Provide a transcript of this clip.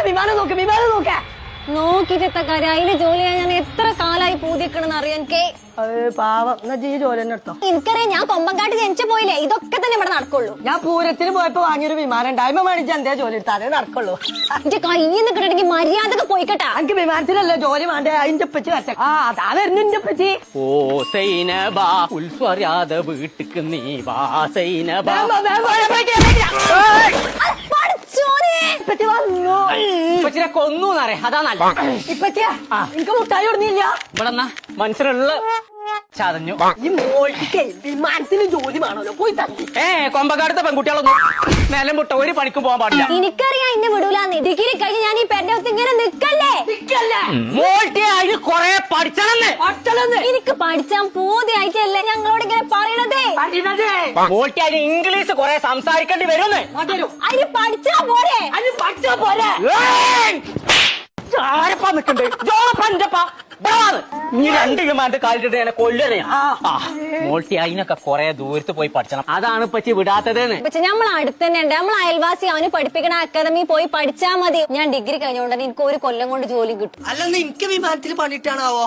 വിമാനം നോക്ക നോക്കിട്ട് കാര്യം അതില് ജോലി ചെയ്യാൻ ഞാൻ എത്ര കാലായി പൂതിക്കണെന്ന് അറിയാം എനിക്ക്. പാവം എന്നാ ഈ ജോലി തന്നെ എടുത്തോ. എനിക്കറിയാം ഞാൻ കൊമ്പങ്കാട്ട് ജനിച്ചു പോയില്ലേ, ഇതൊക്കെ തന്നെ ഇവിടെ നടക്കുള്ളൂ. ഞാൻ പൂരത്തിന് പോയപ്പോ വാങ്ങിയൊരു വിമാനം ഉണ്ടായ്മ മേടിച്ച് എന്തേ ജോലി എടുത്താൽ അതേ നടക്കുള്ളൂ. എന്റെ കയ്യിൽ നിന്ന് കിട്ടണമെങ്കിൽ മര്യാദക്ക് പോയിക്കട്ടാ. എനിക്ക് വിമാനത്തിലല്ലേ ജോലി വേണ്ടേ, അതിന്റെ പറ്റി വച്ച അതാ വരുന്നിന്റെ പറ്റി. ഓ സൈനബാ ഉൾസ്വരാതെ വീട്ടിക്ക് നീ വാ സൈനബാ. ഇപ്പച്ചിനെ കൊന്നൂന്നറിയ അതാ നല്ല. ഇപ്പച്ചിയാ എനിക്ക് മുട്ടായി കൊടുന്നില്ല. ഇവിടെ മനുഷ്യരുള്ള ചതഞ്ഞു. ഈ മോൾക്ക് വിമാനത്തിന് ജോലി വേണമല്ലോ, പോയി തട്ടി. കൊമ്പക്കാടുത്ത പെൺകുട്ടികളൊന്നും നിലം മുട്ട ഒരു പണിക്കും പോകാൻ പാടില്ല. എനിക്കറിയാം എന്നെ വിടൂലാന്ന്. ഡിഗ്രി കഴിഞ്ഞ് ഞാൻ ഈ പെരടത്ത് ഇങ്ങനെ നിക്കല്ലേ. മോൾട്ടി അതിന് കൊറേ പഠിച്ചണെന്ന്. എനിക്ക് പഠിച്ചാൻ പൂതിയായിട്ടല്ലേ ഞങ്ങളോട് ഇങ്ങനെ പറയണതേ. മോൾട്ടി അതിന് ഇംഗ്ലീഷ് കൊറേ സംസാരിക്കേണ്ടി വരുമെന്ന്. അതിന് പഠിച്ചാ പോരെ. ആരപ്പാ നിക്കണ്ടേ ജോളപ്പഞ്ചപ്പാ നീ 2 വിമാനത്തെ കാലിട്ടിട്ട് എന്നെ കൊല്ലണേ. മോൾട്ടി അതിനൊക്കെ കൊറേ ദൂരത്ത് പോയി പഠിച്ചണം, അതാണ് പറ്റി വിടാത്തതെന്ന്. പക്ഷെ നമ്മൾ അടുത്ത് തന്നെ ഉണ്ട്, നമ്മൾ അയൽവാസി. അവന് പഠിപ്പിക്കണ അക്കാദമി പോയി പഠിച്ചാൽ മതി. ഞാൻ ഡിഗ്രി കഴിഞ്ഞുകൊണ്ട് എനിക്ക് 1 കൊല്ലം കൊണ്ട് ജോലി കിട്ടും. അല്ലെന്ന് എനിക്ക് വിമാനത്തിൽ പണിയിട്ടാണാവോ.